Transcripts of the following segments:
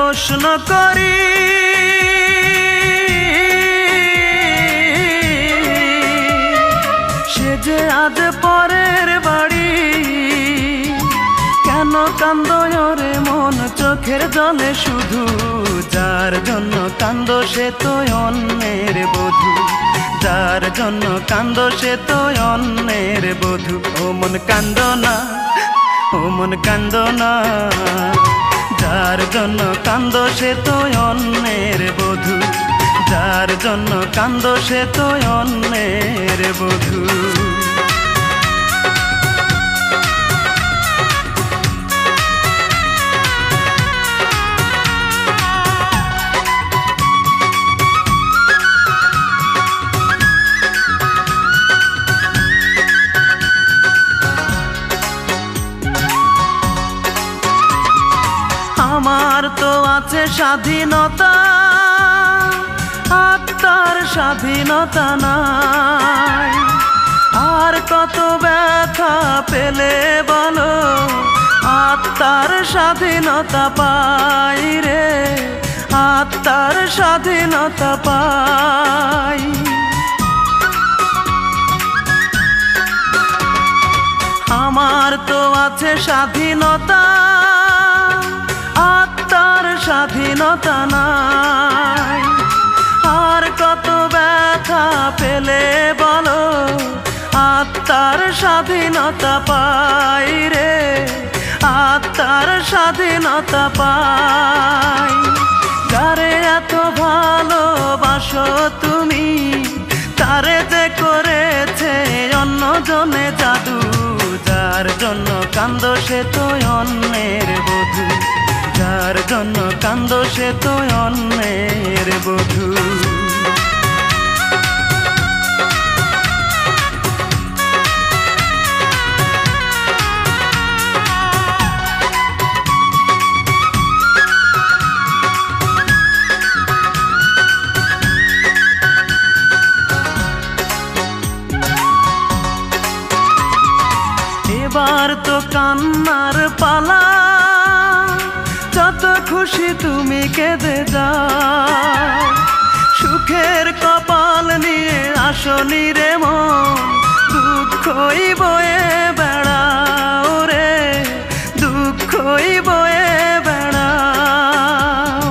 প্রশ্ন করি, সে যে আজ পরের বাড়ি, কেন কান্দো রে মন চোখের জলে শুধু? যার জন্য কান্দো সে তো অন্যের বধূ, যার জন্য কান্দো সে তো অন্যের বধূ। ও মন কান্দো না, ও মন কান্দো না, যার জন্য কান্দো সে তো অন্যের বধূ, যার জন্য কান্দো সে তো অন্যের বধূ। আমার তো আছে স্বাধীনতা, আত্মার স্বাধীনতা নাই। আর কত ব্যথা পেলে বলো আত্মার স্বাধীনতা পাই রে, আত্মার স্বাধীনতা পাই। আমার তো আছে স্বাধীনতা, আত্মার স্বাধীনতা নাই। আর কত ব্যথা পেলে বলো আত্মার স্বাধীনতা পাই রে, আত্মার স্বাধীনতা পাই। যারে এত ভালোবাসো তুমি, তারে যে করেছে অন্যজনে জাদু। যার জন্য কান্দো সে তো অন্যের বধূ, যার জন্য কান্দো সে তো অন্যের বধূ। এবার তো কান্নার পালা, যত খুশি তুমি কেঁদে যাও। সুখের কপাল নিয়ে আসনি রে মন, দুঃখই বয়ে বেড়াও রে, দুঃখই বয়ে বেড়াও।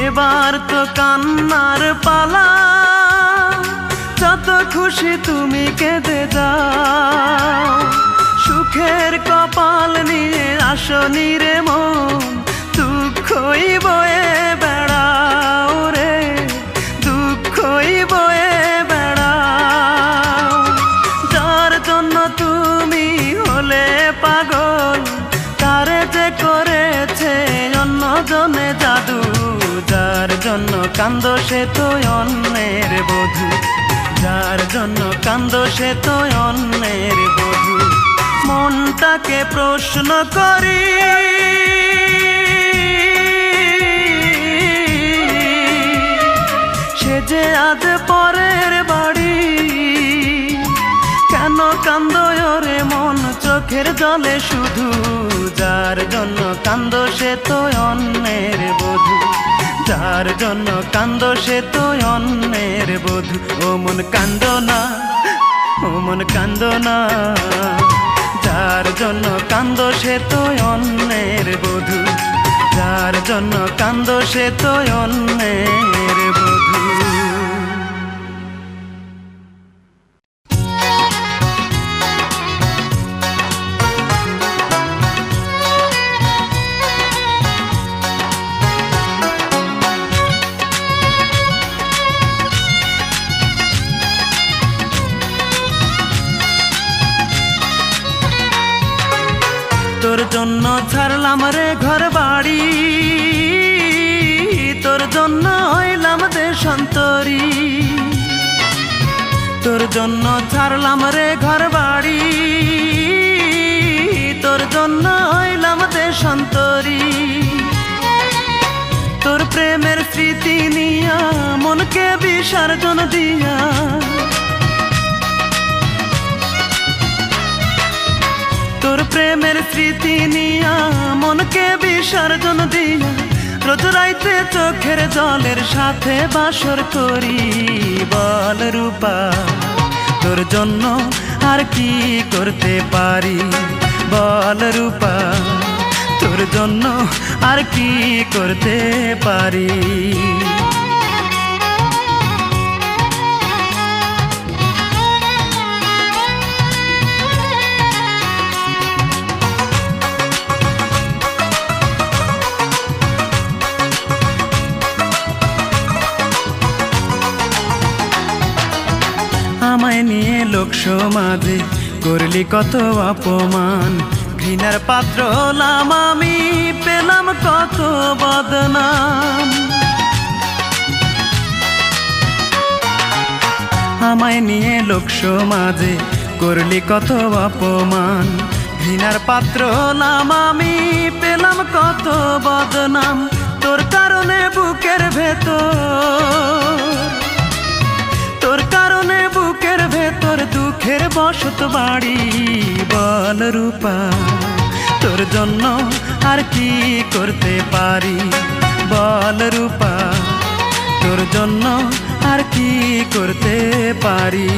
এবার তো কান্নার পালা, যত খুশি তুমি কেঁদে যাও। সুখের কপাল নিয়ে আসনি রে মন, দুঃখই বয়ে বেড়াও রে, দুঃখই বয়ে বেড়াও। যার জন্য তুমি হলে পাগল, তারে যে করেছে অন্যজনে জাদু। যার জন্য কান্দো সে তো অন্যের বধূ, যার জন্য কান্দো সে তো অন্যের বধূ। মনটাকে প্রশ্ন করি, সে যে আজ পরের বাড়ি, কেন কান্দো রে মন চোখের জলে শুধু? যার জন্য কান্দো সে তো অন্যের বধূ, যার জন্য কান্দো সে তো অন্যের বধূ। ও মন কান্দো না, ও মন কান্দো না, যার জন্য কান্দো সে তো অন্যের বধূ, যার জন্য কান্দো সে তো অন্যের বধূ। তোর জন্য ছাড়লাম রে ঘর বাড়ি, তোর জন্য হইলাম দেশান্তরী। তোর জন্য ছাড়লাম রে ঘর বাড়ি, তোর জন্য হইলাম দেশান্তরী। তোর প্রেমের স্মৃতি নিয়া মনকে বিসর্জন দিয়া, তোর প্রেমের স্মৃতি নিয়া মনকে বিসর্জন দিয়া রোজ রাইতে চোখের জলের সাথে বাসর করি। বল রূপা তোর জন্য আর কি করতে পারি, বল রূপা তোর জন্য আর কি করতে পারি। আমায় নিয়ে লোক সমাজে করলি কত অপমান, ঘৃণার পাত্র হলাম আমি, পেলাম কত বদনাম। আমায় নিয়ে লোক সমাজে করলি কত অপমান, ঘৃণার পাত্র হলাম আমি, পেলাম কত বদনাম। তোর কারণে বুকের ভেতর, তোর কারণে বুকের ভেতর দুঃখের বসত বাড়ি। বল রূপা তোর জন্য আর কি করতে পারি, বল রূপা তোর জন্য আর কি করতে পারি।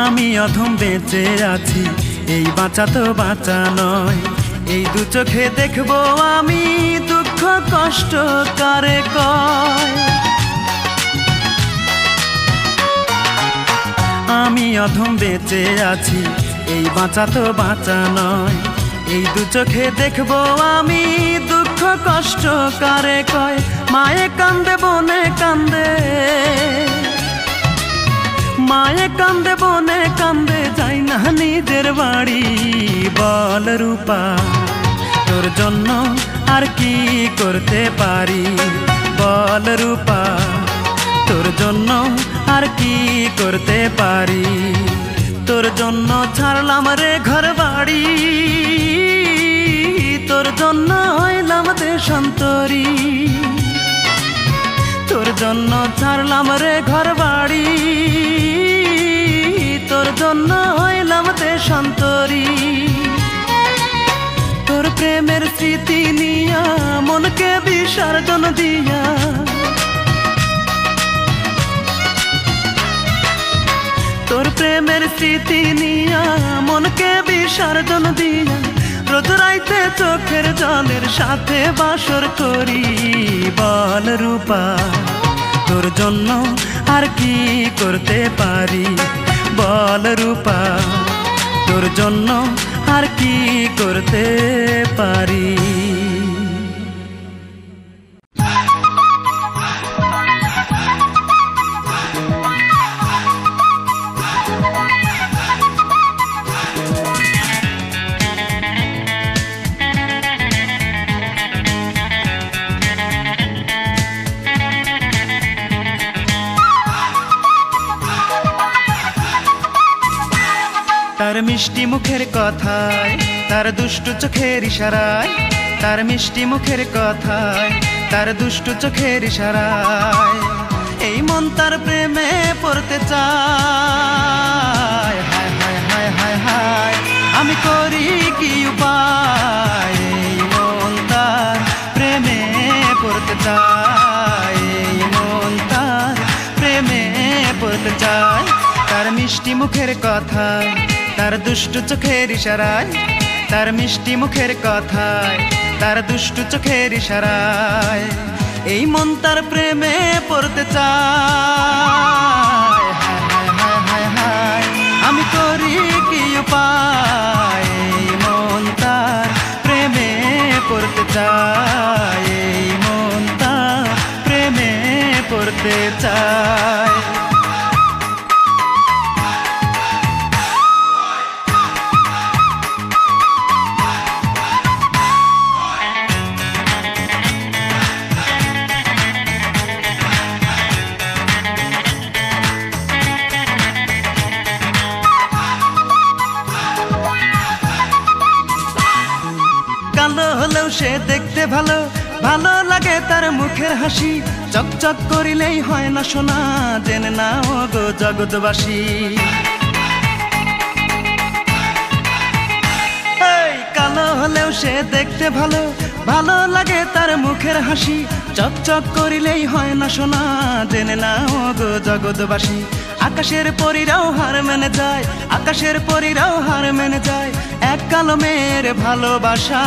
আমি অধম বেঁচে আছি, এই বাঁচা তো বাঁচা নয়, এই দু চোখে দেখবো আমি দুঃখ কষ্ট কারে কয়। আমি অধম বেঁচে আছি, এই বাঁচা তো বাঁচা নয়, এই দু চোখে দেখবো আমি দুঃখ কষ্ট কারে কয়। মায়ে কান্দে বনে কান্দে, মায়ে কান্দে বনে কান্দে, যাই না নিজের বাড়ি। বল রূপা তোর জন্য আর কি করতে পারি, বল রূপা তোর জন্য আর কি করতে পারি। তোর জন্য ছাড়লাম রে ঘর বাড়ি, তোর জন্য হইলাম দেশান্তরী। তোর জন্য ছাড়লাম রে ঘর বাড়ি, তোর জন্য হইলাম দেশান্তরী। তোর প্রেমের স্মৃতি নিয়া মনকে বিসর্জন দিয়া, তোর প্রেমের স্মৃতি নিয়া মনকে বিসর্জন দিয়া রোজ রাইতে চোখের জলের সাথে বাসর করি। বল রূপা তোর জন্য আর কি করতে পারি, বল রূপা তোর জন্য আর কি করতে পারি। তার মিষ্টি মুখের কথায়, তার দুষ্টু চোখের ইশারায়, তার মিষ্টি মুখের কথায়, তার দুষ্টু চোখের ইশারায় এই মন তার প্রেমে পড়তে চায়। হায় হায় হায় হায় হায় আমি করি কি উপায়, এই মন তার প্রেমে পড়তে চায়, এই মন তার প্রেমে পড়তে চায়। তার মিষ্টি মুখের কথায়, তার দুষ্টু চোখের ইশারায়, তার মিষ্টি মুখের কথায়, তার দুষ্টু চোখের ইশারায় এই মন তার প্রেমে পড়তে চায়। হায় হায় হায় হায় আমি করি কি উপায়, এই মন তার প্রেমে পড়তে চায়, এই মন তার প্রেমে পড়তে চায়। কালো হলেও সে দেখতে ভালো, ভালো লাগে তার মুখের হাসি। চকচক করিলেই হয় না সোনা, জেনে নাও গো জগৎবাসী। কালো হলেও সে দেখতে ভালো, ভালো লাগে তার মুখের হাসি। চকচক করিলেই হয় না সোনা, জেনে নাও গো জগৎবাসী। আকাশের পরীরাও হার মেনে যায়, আকাশের পরীরাও হার মেনে যায় এক কালো মেয়ের ভালোবাসা।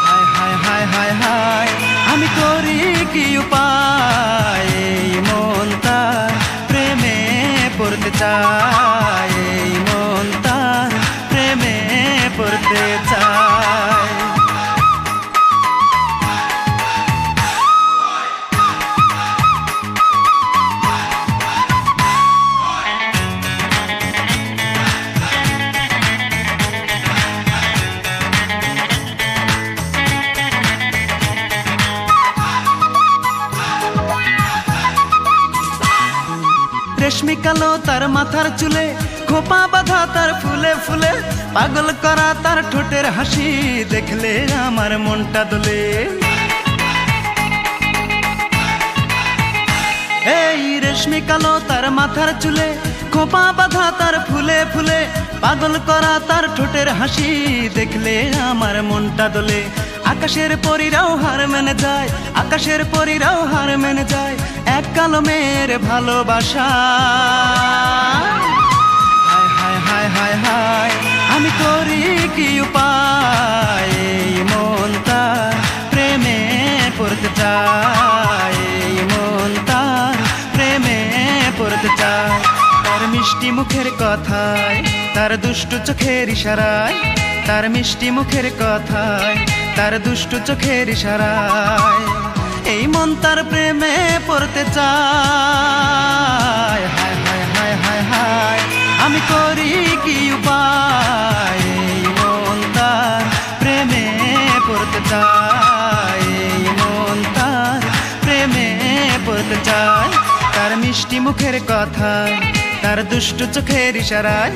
হায় হায় হায় হায় হায়, আমি করি কি উপায়, এই মন তার প্রেমে পড়তে চায়, এই মন তার প্রেমে পড়তে চায়। রেশমি কালো তার মাথার চুলে, খোপা বাঁধা তার ফুলে ফুলে, পাগল করা তার ঠোঁটের হাসি, দেখলে আমার মনটা দোলে। এই রেশমি কালো তার মাথার চুলে, খোপা বাঁধা তার ফুলে ফুলে, পাগল করা তার ঠোঁটের হাসি, দেখলে আমার মনটা দোলে। আকাশের পরীরাও হার মেনে যায়, আকাশের পরীরাও হার মেনে যায় এক কালো মেয়ের ভালোবাসা। হায় হায় হায় হায় হায়, আমি করি কি উপায়, এই মন তার প্রেমে পড়তে চায়, এই মন তার প্রেমে পড়তে চায়। তার মিষ্টি মুখের কথায়, তার দুষ্টু চোখের ইশারায়, তার মিষ্টি মুখের কথায়, তার দুষ্টু চোখের ইশারায় এই মন তার প্রেমে পড়তে চায়। হায় হায় হায় হায় হায়, আমি করি কি উপায়, এই মন তার প্রেমে পড়তে চায়, এই মন তার প্রেমে পড়তে চায়। তার মিষ্টি মুখের কথায়, তার দুষ্টু চোখের ইশারায়,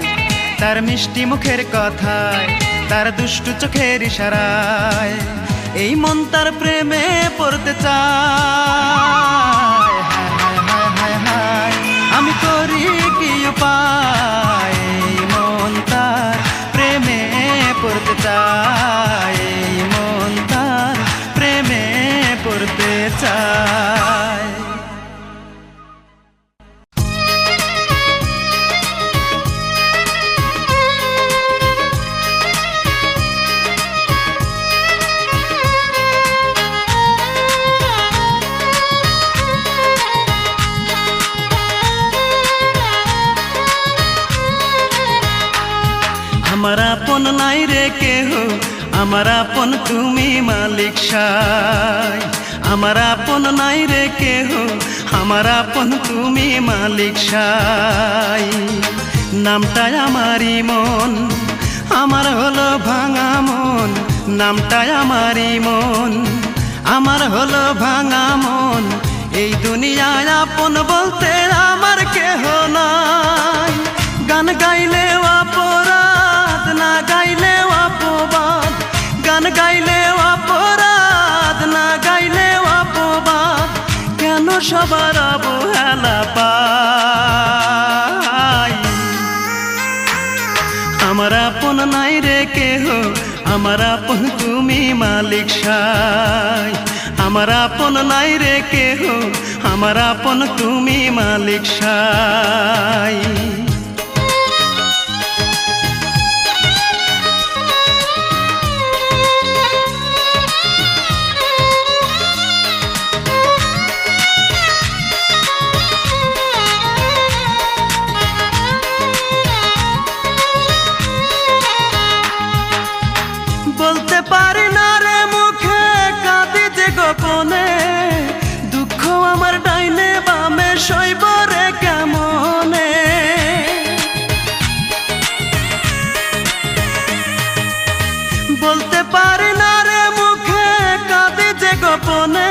তার মিষ্টি মুখের কথায়, তার দুষ্টু চোখের ইশারায় এই মন তার প্রেমে পড়তে চায়। হায় হায় হায় হায় হায়, আমি করি কি উপায়, এই মন তার প্রেমে পড়তে চায়, এই মন তার প্রেমে পড়তে চায়। আমার আপন নাই রে কেহ, আমার আপন তুমি মালিক সাই। আমার আপন নাই রে কেহ, আমার আপন তুমি মালিক সাই। নামটাই আমারই মন, আমার হলো ভাঙা মন, নামটাই আমারই মন, আমার হলো ভাঙা মন। এই দুনিয়ায় আপন বলতে আমার কেহ নাই। গান গাইলেও অপরাধ, না গাইলেও অপবাদ, গান গাইলেও অপরাধ, না গাইলেও অপবাদ। কেন সবার অবহেলা পাই? আমার আপন নাই রে কেহ, আমার আপন তুমি মালিক সাই। আমার আপন নাই রে কেহ, আমার আপন তুমি মালিক সাই। বলতে পারি না রে মুখে, কাঁদি যে গোপনে, দুঃখ আমার ডাইনে বামে সইব রে কেমনে। বলতে পারি না রে মুখে, কাঁদি যে গোপনে,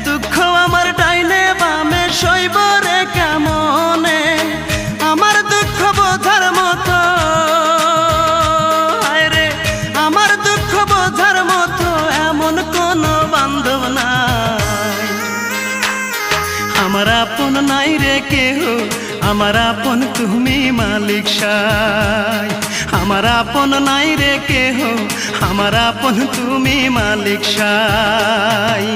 দুঃখ আমার ডাইনে বামে সইব রে কেমনে। আমার দুঃখ বোঝার মতো কেহ, আমার আপন তুমি মালিক সাই। আমার আপন নাই রে কেহ, আমার আপন তুমি মালিক সাই।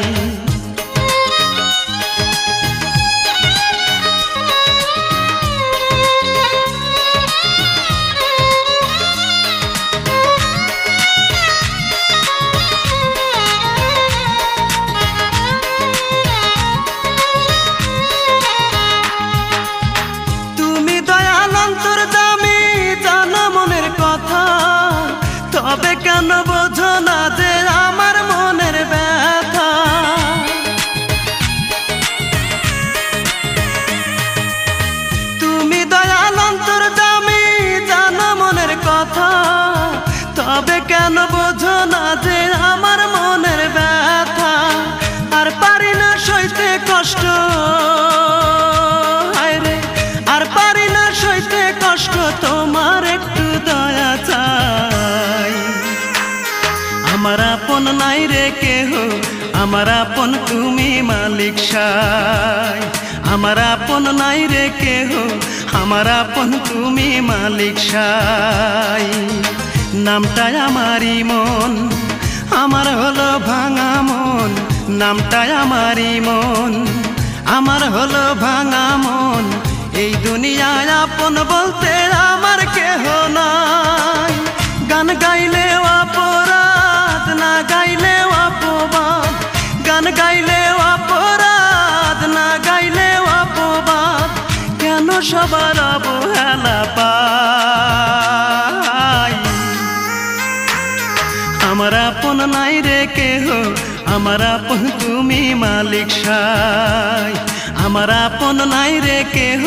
তবে কেন বোঝো না যে আমার মনের ব্যথা? তুমি দয়াল অন্তর্যামী, জানো মনের কথা, তবে কেন বোঝো না যে আমার মনের ব্যথা? আর পারি না সইতে কষ্ট, হায়রে আর পারি না সইতে কষ্ট, তোমার একটু দয়া চাই। আমার আপন নাই রে কেহ, আমার আপন তুমি মালিক সাই। আমার আপন নাই রে কেহ, আমার আপন তুমি মালিক সাই। নামটাই আমারই মন, আমার হলো ভাঙা মন। নামটাই আমারই মন, আমার হলো ভাঙা মন। এই দুনিয়ায় আপন বলতে আমার কেহ নাই। গান গাইলেও অপরাধ, না গাইলেও অপবাদ। গান গাইলেও অপরাধ, না গাইলেও অপবাদ। কেন সবার অবহেলা পাই? আমার আপন নাই রে কেহ, আমার আপন তুমি মালিক সাই। আমার আপন নাই রে কেহ,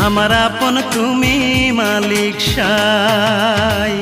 আমার আপন তুমি মালিক সাই।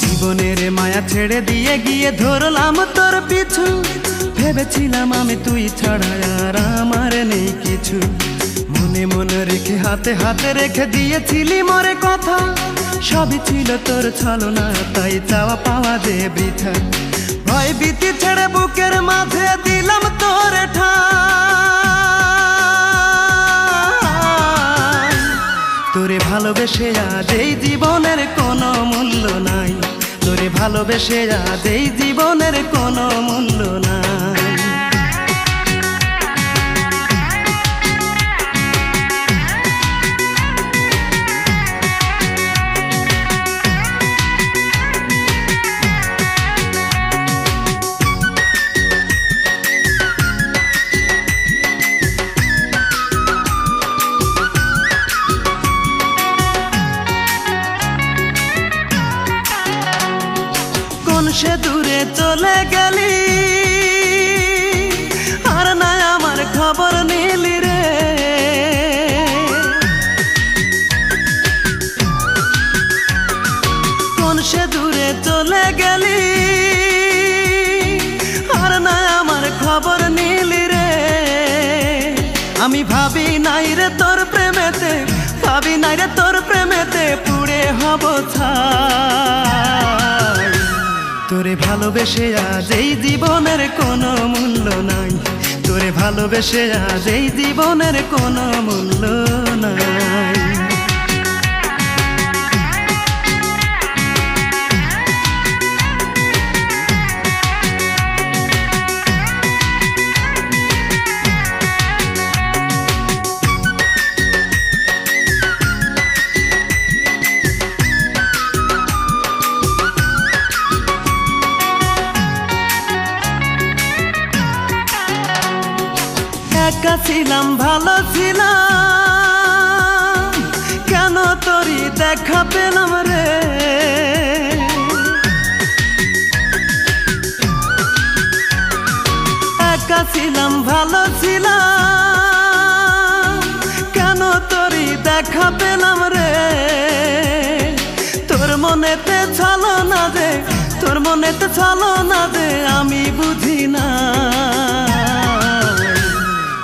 জীবনের মায়া ছেড়ে দিয়ে গিয়ে ধরলাম তোর পিছু। ভেবেছিলাম আমি তুই ছাড়া আর আমার নেই কিছু। মনে মনে রেখে হাতে হাতে রেখে দিয়েছিলি মরে কথা। সবই ছিল তোর ছলনা, তাই চাওয়া পাওয়া যে বৃথা। ভয় ভীতি ছেড়ে বুকের মাঝে দিলাম তোর ঠাঁই। তোরে ভালোবেসে আজ এই জীবনের কোনো মূল্য নাই। তোরে ভালোবেসে আজ এই জীবনের কোনো মূল্য নাই। সে দূরে চলে গেলি, আর না আমার খবর নিলি রে। কোন সে দূরে চলে গেলি, আর না আমার খবর নিলি রে। আমি ভাবি নাই রে তোর প্রেমেতে, ভাবি নাই রে তোর প্রেমেতে পুড়ে হব ছাই। তোরে ভালোবেসে আজ এই জীবনের কোনো মূল্য নাই। তোরে ভালোবেসে আজ এই জীবনের কোনো মূল্য নাই। একা ছিলাম ভালো ছিলাম, কেন তোরই দেখা পেলাম রে। একা ছিলাম ভালো ছিলাম, কেন তোরই দেখা পেলাম মনেতে চলো না দে আমি বুঝি না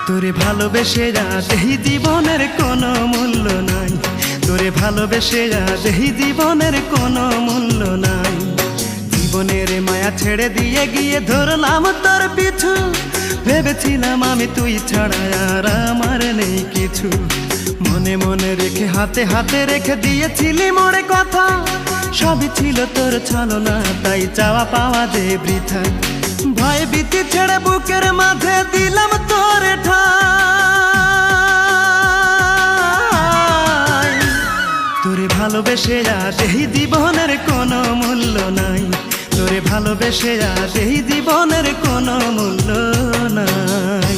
তোরে ভালোবেসে আজ এই জীবনের কোনো মূল্য নাই তোরে ভালোবেসে আজ এই জীবনের কোনো মূল্য নাই জীবনের মায়া ছেড়ে দিয়ে গিয়ে ধরলাম তোর পিছু ভেবেছিলাম আমি তুই ছাড়া আর আমার নেই কিছু মনে মনে রেখে হাতে হাতে রেখে দিয়েছিলি মোরে কথা সবই ছিল তোর ছলনা তাই চাওয়া পাওয়া যে বৃথা ভয় ভীতি ছেড়ে বুকের মাঝে দিলাম তোর ঠাই তোরে ভালোবেসে আজ এই জীবনের কোনো মূল্য নাই তোরে ভালোবেসে আজ এই জীবনের কোনো মূল্য নাই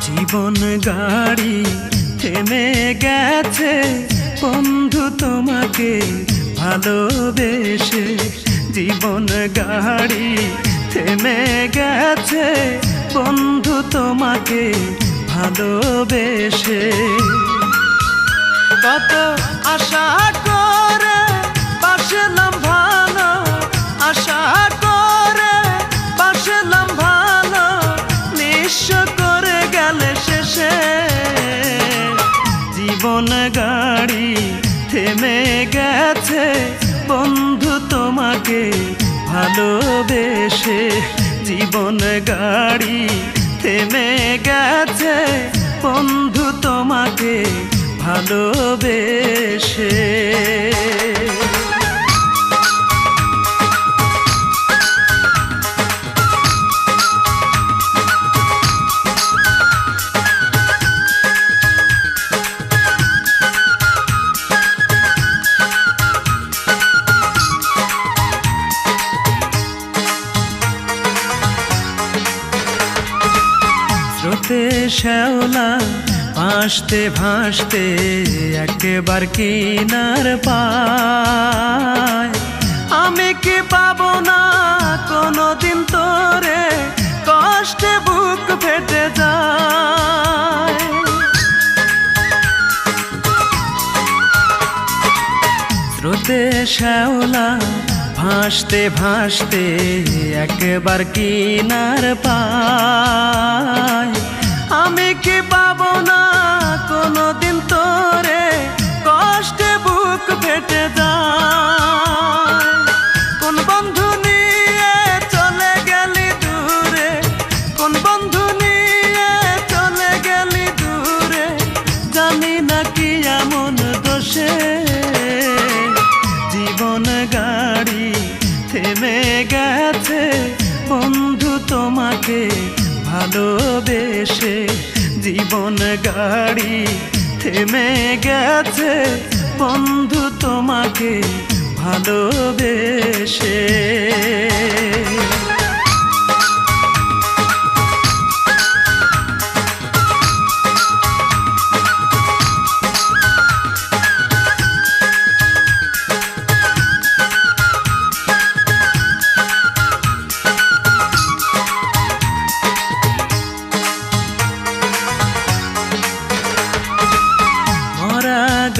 জীবন গাড়ি থেমে গেছে বন্ধু তোমাকে ভালোবেসে জীবন গাড়ি থেমে গেছে বন্ধু তোমাকে ভালোবেসে কত আশা করে বাসলাম ভালো আশা করে বাসলাম ভালো নিঃস্ব করে গেলে শেষে জীবন গাড়ি থেমে গেছে বন্ধু তোমাকে ভালোবেসে জীবন গাড়ি থেমে গেছে বন্ধু তোমাকে ভালোবেসে স্রোতে শ্যাওলা ভাসতে ভাসতে একবার কিনার পায় আমি কি পাবো না কোনোদিন তোরে কষ্টে বুক ফেটে যায় স্রোতে শ্যাওলা ভাসতে ভাসতে একবার কিনার পায় আমি কি পাবো না কোনোদিন তোরে কষ্টে বুক ফেটে যায় কোন বন্ধু নিয়ে চলে গেলি দূরে কোন বন্ধু নিয়ে চলে গেলি দূরে জানি না কি এমন দোষে জীবন গাড়ি থেমে গেছে বন্ধু তোমাকে ভালোবেসে জীবন গাড়ি থেমে গেছে বন্ধু তোমাকে ভালোবেসে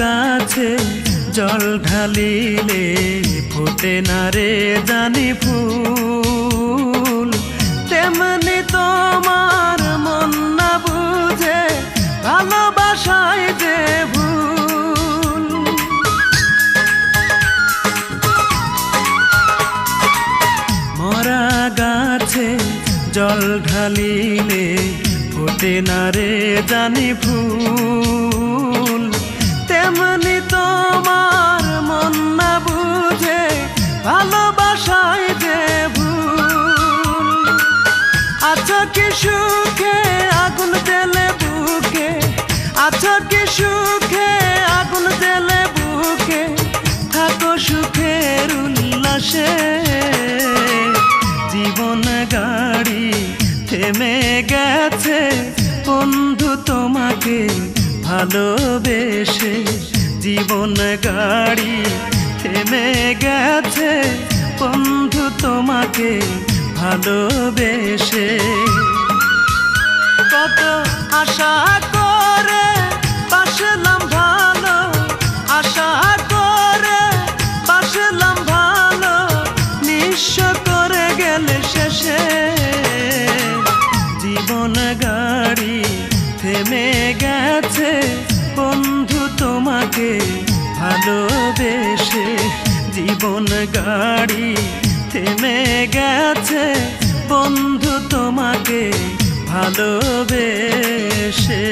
গাছে জল ঢালিলে ফোটে না রে জানি ফুল তেমনি তোমার মন না বুঝে ভালোবাসায় যে ভুল মরা গাছে জল ঢালিলে ফোটে না রে জানি ফুল তেমনি তোমার মন না বুঝে ভালোবাসায় যে ভুল আছো কি সুখে আগুন জ্বেলে বুকে আছো কি সুখে আগুন জ্বেলে বুকে থাকো সুখের উল্লাসে জীবন জীবন গাড়ি থেমে গেছে বন্ধু তোমাকে ভালোবেসে, জীবন গাড়ি থেমে গেছে বন্ধু তোমাকে ভালোবেসে। কত আশা করে বাসলাম ভালো, আশা করে বাসলাম ভালো, নিঃস্ব করে গেলে শেষে। জীবন গাড়ি থেমে গেছে বন্ধু তোমাকে ভালোবেসে, জীবন গাড়ি থেমে গেছে বন্ধু তোমাকে ভালোবেসে।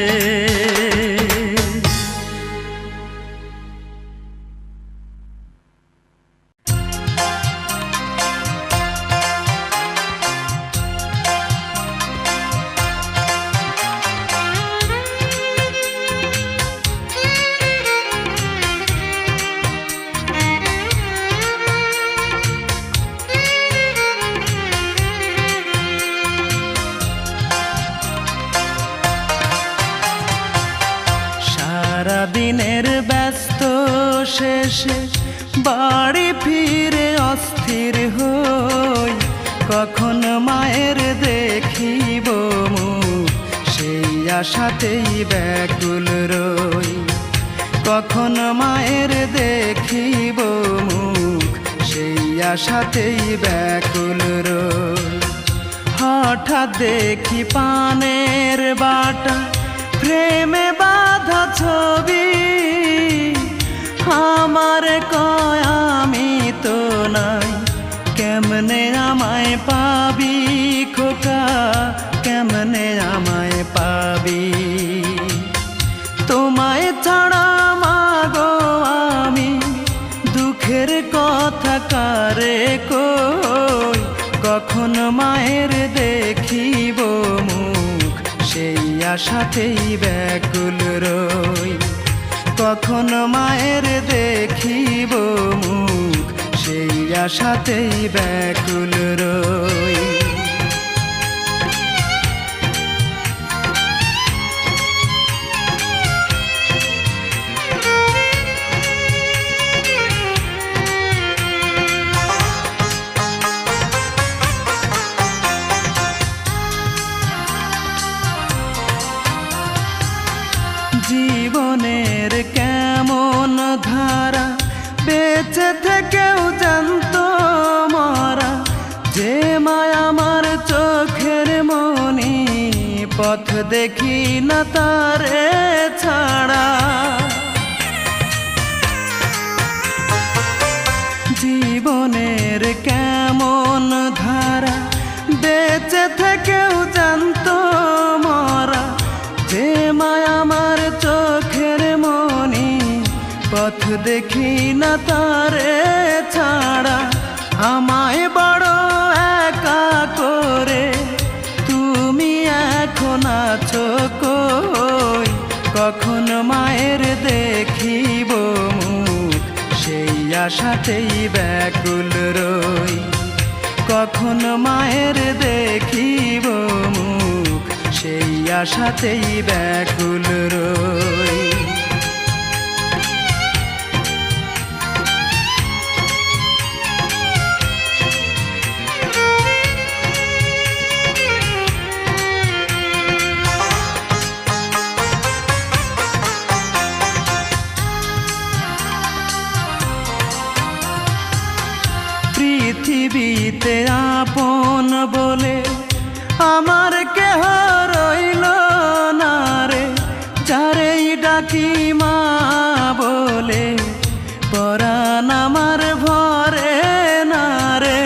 সারাদিনের ব্যস্ত শেষে বাড়ি ফিরে অস্থির হই, কখন মায়ের দেখিব মুখ সেই আশাতেই ব্যাকুল রই। কখন মায়ের দেখিব মুখ সেই আশাতেই ব্যাকুল রই। হঠাৎ দেখি পানের বাটা প্রেমে বাঁধা ছবি, আমার কয় আমি তো নাই, কেমনে আমায় পাবি খোকা, কেমনে আমায় পাবি। তোমায় ছাড়া মাগো আমি দুঃখের কথা কারে কই, কখন মায়ের দেখিব মুখ সেই আশাতেই ব্যাকুল রই। কখন মায়ের দেখিব মুখ সেই আশাতেই ব্যাকুল রই। জীবনের কেমন ধারা বেঁচে থেকেও জানতো মরা, যে মায়া আমার চোখের মনি পথ দেখি না তারে ছাড়া। জীবনের কেমন ধারা বেঁচে থেকেও জানতো মরা, যে মায়া আমার চোখের মনি পথ দেখি না তারে ছাড়া। আমায় বড় একা করে তুমি এখন আছো কই, কখন মায়ের দেখিব মুখ সেই আশাতেই ব্যাকুল রই। কখন মায়ের দেখিব মুখ সেই আশাতেই ব্যাকুল রই। পৃথিবীতে আপন বলে আমার কেহ রইল না রে, যারেই ডাকি মা বলে পরাণ আমার ভরে না রে।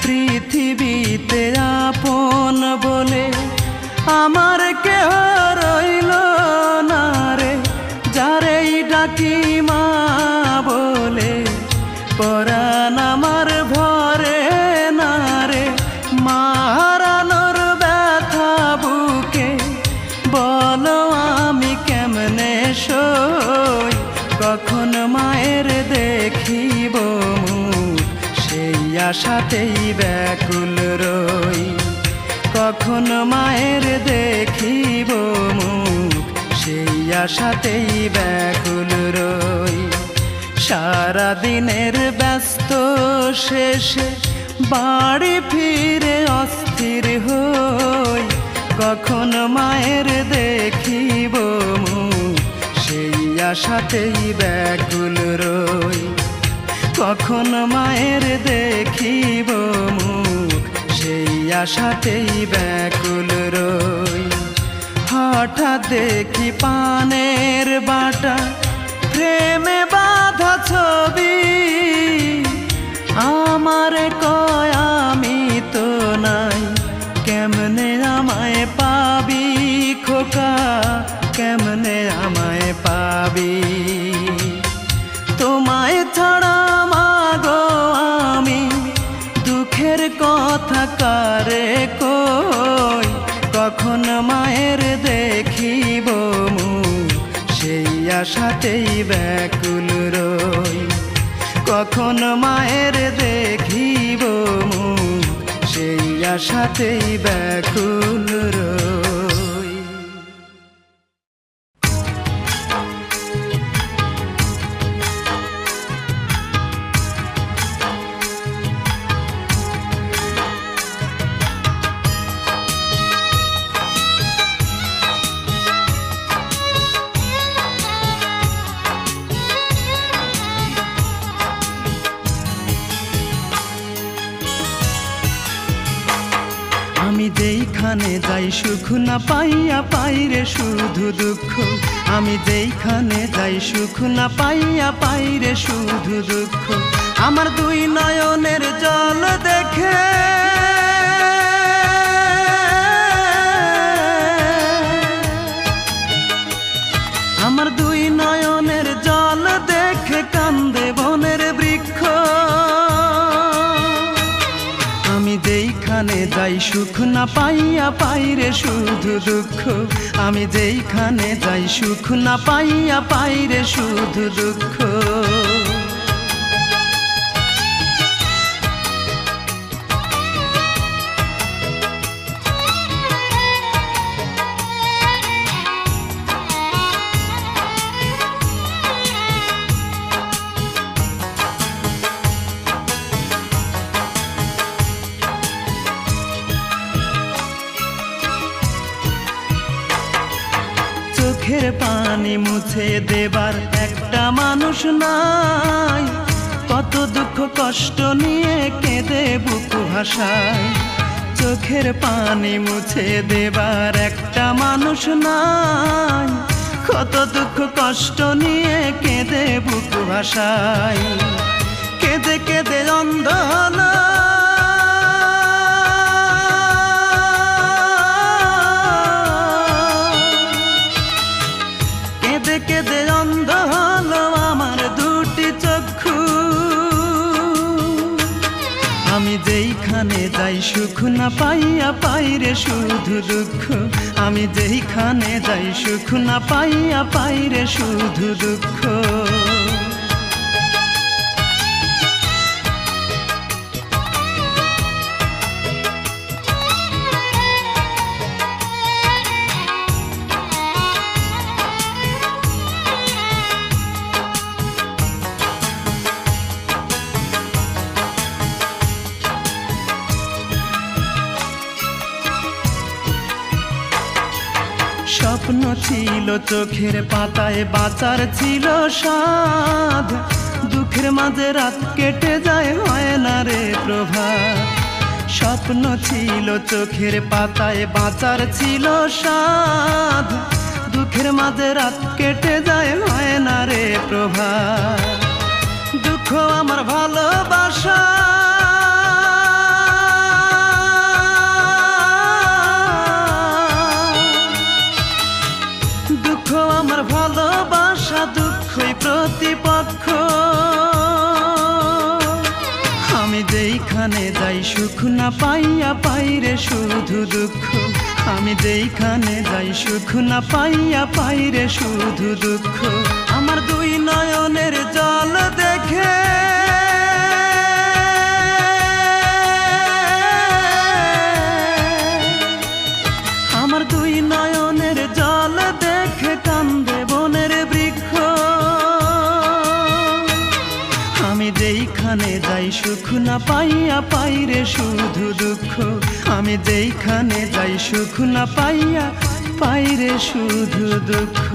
পৃথিবীতে আপন বলে আমার কেহ রইল না রে, যারেই ডাকি মা বলে পরাণ আমার ভরে না রে। মা হারানোর ব্যথা বুকে বলো আমি কেমনে সই, কখন মায়ের দেখিব আশাতেই ব্যাকুল রই, কখন মায়ের দেখিব মুখ সেই আশাতেই ব্যাকুল রই। সারা দিনের ব্যস্ত শেষে বাড়ি ফিরে অস্থির হই, কখন মায়ের দেখিব মুখ সেই আশাতেই ব্যাকুল রই, কখন মায়ের দেখিব মুখ সেই আশাতেই ব্যাকুল রই। হঠাৎ দেখি পানের বাটা প্রেমে বাঁধা ছবি, আমার কয় আমি তো নাই, কেমনে আমায় পাবি খোকা, কেমনে আমায় পাবি। তোমায় ছাড়া মাগো আমি দুঃখের কথা কারে কই, কখন মায়ের দেখিব মুখ সেই আশাতেই ব্যাকুল রই, কখন মায়ের দেখিব মুখ সেই আশাতেই ব্যাকুল রই। আমি যেইখানে যাই সুখ না পাইয়া পাইরে শুধু দুঃখ, আমি যেইখানে যাই সুখ না পাইয়া পাইরে শুধু দুঃখ। আমার দুই নয়নের জল দেখে আমার দুই নয়নের জল দেখে কান্দে বনের বৃক্ষ। আমি যেইখানে যাই সুখ না পাইয়া পাইরে শুধু দুঃখ, আমি যেইখানে যাই সুখ না পাইয়া পাইরে শুধু দুঃখ। চোখের পানি মুছে দেবার একটা মানুষ নাই, কত দুঃখ কষ্ট নিয়ে কেঁদে বুক ভাসায়। চোখের পানি মুছে দেবার একটা মানুষ নাই, কত দুঃখ কষ্ট নিয়ে কেঁদে বুক ভাসায়। কেঁদে কেঁদে অন্ধ হলো কেঁদে অন্ধ হলো আমার দুটি চক্ষু। আমি যেইখানে যাই সুখ না পাইয়া পাইরে শুধু দুঃখ, আমি যেইখানে যাই সুখ না পাইয়া পাইরে শুধু দুঃখ। স্বপ্ন ছিল চোখের পাতায় বাঁচার ছিল সাধ, দুঃখের মাঝে রাত কেটে যায় হয় না রে প্রভাত। স্বপ্ন ছিল চোখের পাতায় বাঁচার ছিল সাধ, দুঃখের মাঝে রাত কেটে যায় হয় না রে প্রভাত। দুঃখ আমার ভালোবাসা আমার ভালোবাসা দুঃখই প্রতিপক্ষ। আমি যেইখানে যাই সুখ না পাইয়া পাইরে শুধু দুঃখ, আমি যেইখানে যাই সুখ না পাইয়া পাইরে শুধু দুঃখ। আমার দুই নয়নের জল দেখে যেইখানে যাই সুখ না পাইয়া পাইরে শুধু দুঃখ, আমি যেইখানে যাই সুখ না পাইয়া পাইরে শুধু দুঃখ।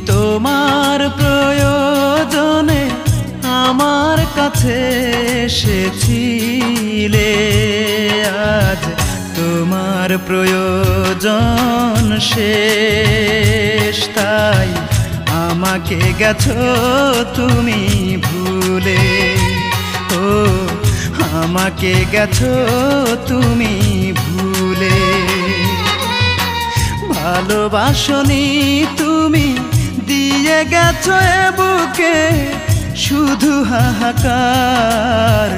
তোমার প্রয়োজনে আমার কাছে এসেছিলে, আজ তোমার প্রয়োজন শেষ, তাই আমাকে গেছো তুমি ভুলে। ও আমাকে গেছো তুমি ভুলে। ভালোবাসনি তুমি, দিয়ে গেছো এ বুকে শুধু হাহাকার।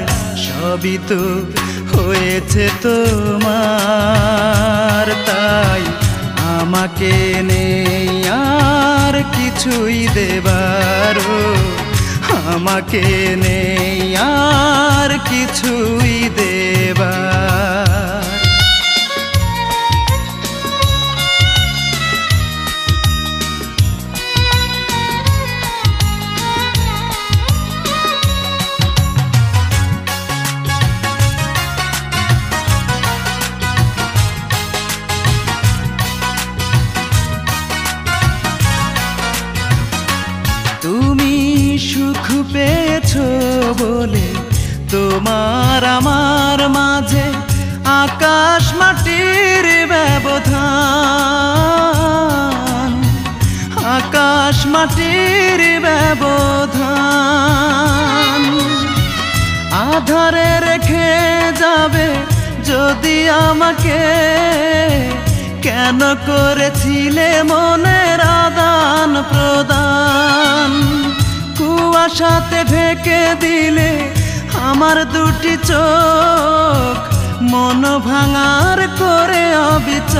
সবই তো হয়েছে তোমার, তাই আমাকে নেই আর কিছুই দেবার। আমাকে নেই আর কিছুই দেবার। তুমি সুখ পেয়েছো বলে তোমার আমার মাঝে আকাশ মাটির ব্যবধান, আকাশ মাটির ব্যবধান। আধারে রেখে যাবে যদি আমাকে, কেন করেছিলে মনের আদান প্রদান। কুয়াশাতে ঢেকে দিলে আমার দুটি চোখ, মন ভাঙার করে অবিচার।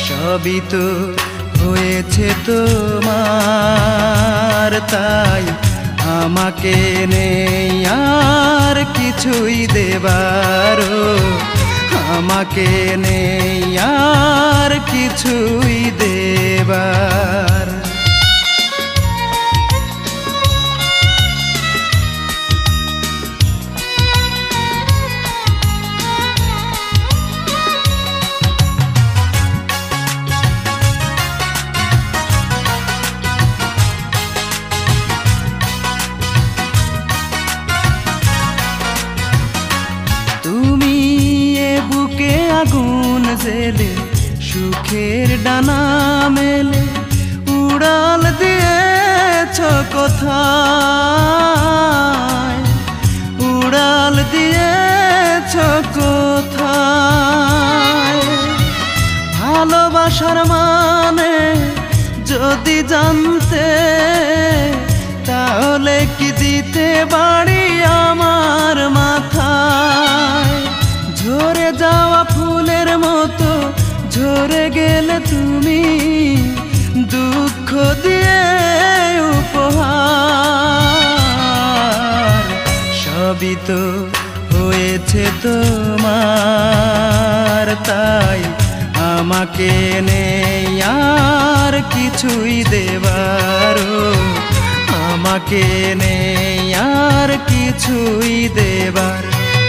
সবই তো হয়েছে তোমার, তাই আমাকে নেই আর কিছুই দেবার। আমাকে নেই আর কিছুই দেবার। আগুন জেলে সুখের ডানা মেলে উড়াল দিয়েছ কোথায়, উড়াল দিয়েছ কোথায়। ভালোবাসার মানে যদি জানতে, তাহলে কি দিতে বাড়ি আমার মাথায়। ঝরে যাওয়া ফুলের মতো ঝরে গেলে তুমি, দুঃখ দিয়ে উপহার। সবই তো হয়েছে তোমার, তাই আমাকে নেই আর কিছুই দেবার। আমাকে নেই আর কিছুই দেবার।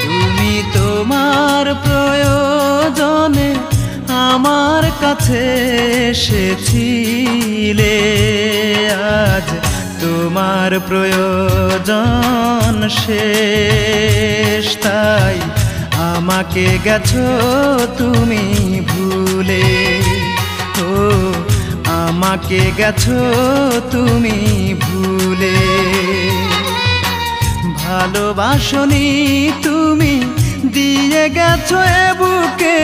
তুমি তোমার প্রয়োজনে আমার কাছে এসেছিলে, আজ তোমার প্রয়োজন শেষ, তাই আমাকে গেছো তুমি ভুলে। ও আমাকে গেছো তুমি ভুলে। ভালোবাসনি তুমি, দিয়ে গেছো এ বুকে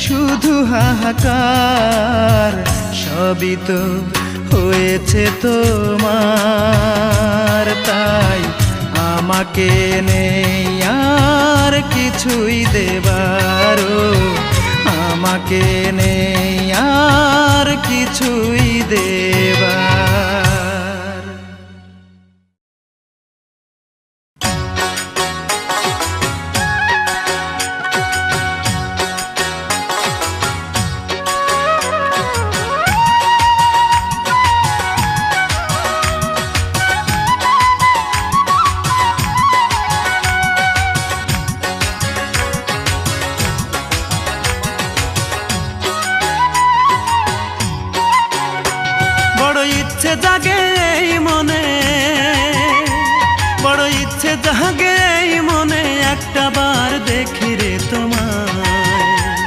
শুধু হাহাকার। সবই তো হয়েছে তোমার, তাই আমাকে নেই আর কিছুই দেবারও, আমাকে নেই আর কিছুই দেবার। বড় ইচ্ছে জাগে এই মনে, বড় ইচ্ছে জাগে এই মনে, একটা বার দেখি রে তোমায়।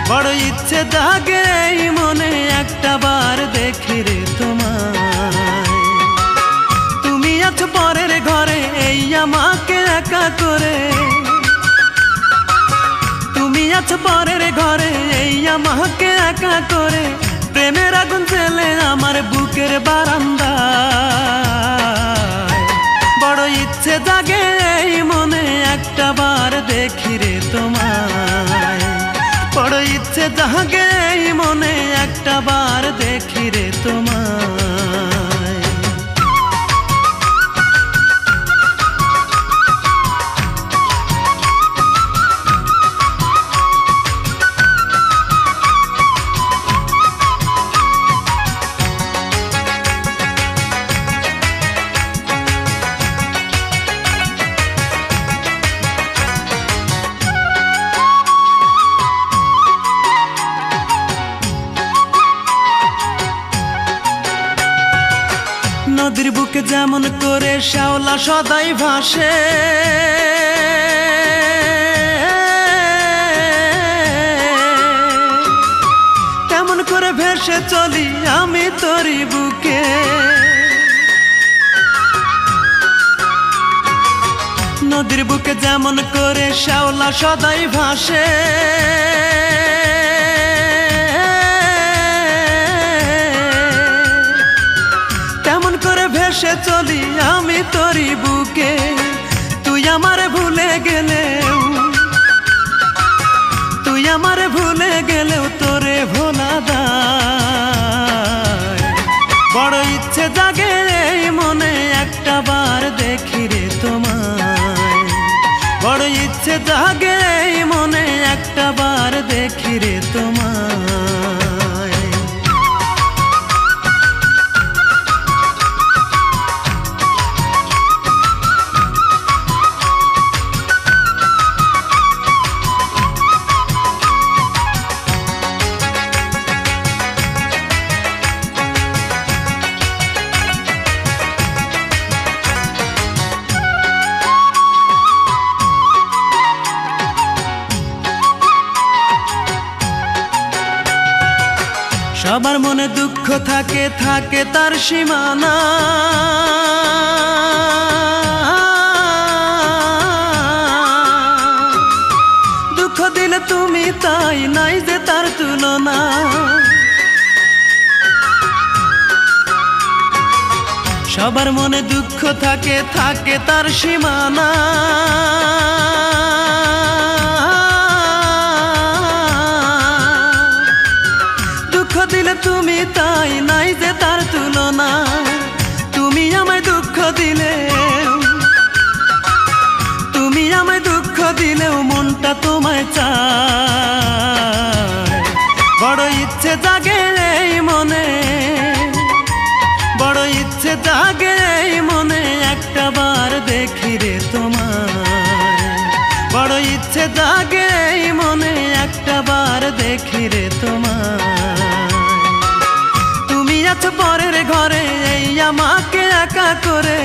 বড় ইচ্ছে জাগে এই মনে, একটা বার দেখি রে তোমায়। তুমি আছো পরের ঘরে, এই আমাকে একা করে। তুমি আছো পরের ঘরে, এই আমাকে একা করে। প্রেমের আগুন জ্বেলে আমার বুকের বারান্দায়। বড় ইচ্ছে জাগে এই মনে, একটা বার দেখি রে তোমায়। বড় ইচ্ছে জাগে এই মনে, একটা বার দেখি রে তোমায়। নদীর বুকে যেমন করে শ্যাওলা সদাই ভাসে, তেমন করে ভেসে চলি আমি তোরই বুকে। নদীর বুকে যেমন করে শ্যাওলা সদাই ভাসে, তেমন করে ভেসে চলি আমি তোরই বুকে। তুই আমারে ভুলে গেলেও, তুই আমারে ভুলে গেলেও তোরে ভোলা দায়। বড় ইচ্ছে জাগে এই মনে, একটা বার দেখি রে তোমায়। বড় ইচ্ছে জাগে এই মনে, একটা বার দেখি রে তোমায়। সবার মনে দুঃখ থাকে, থাকে তার সীমানা। দুঃখ দিলে তুমি তাই, নাই যে তার তুলনা। সবার মনে দুঃখ থাকে, থাকে তার সীমানা। দিলে তুমি তাই, নাই যে তার তুলনা। তুমি আমায় দুঃখ দিলে, তুমি আমায় দুঃখ দিলেও মনটা তোমায় চায়। বড় ইচ্ছে জাগে এই মনে, বড় ইচ্ছে জাগে এই মনে, একটা বার দেখি রে তোমায়। বড় ইচ্ছে জাগে এই মনে, একটা বার দেখি রে তোমায়। তুমি আছো পরের ঘরে, এই আমাকে একা করে।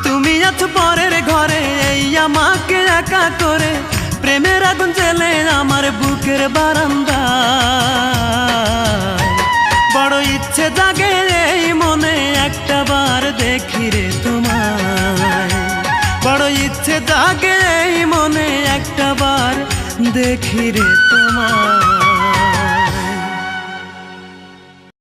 তুমি আছো পরের ঘরে, এই আমাকে একা করে। প্রেমের আগুন জ্বেলে আমার বুকের বারান্দায়। বড় ইচ্ছে জাগে এই মনে, একটা বার দেখি রে তোমায়। বড় ইচ্ছে জাগে এই মনে, একটা বার দেখি রে তোমায়।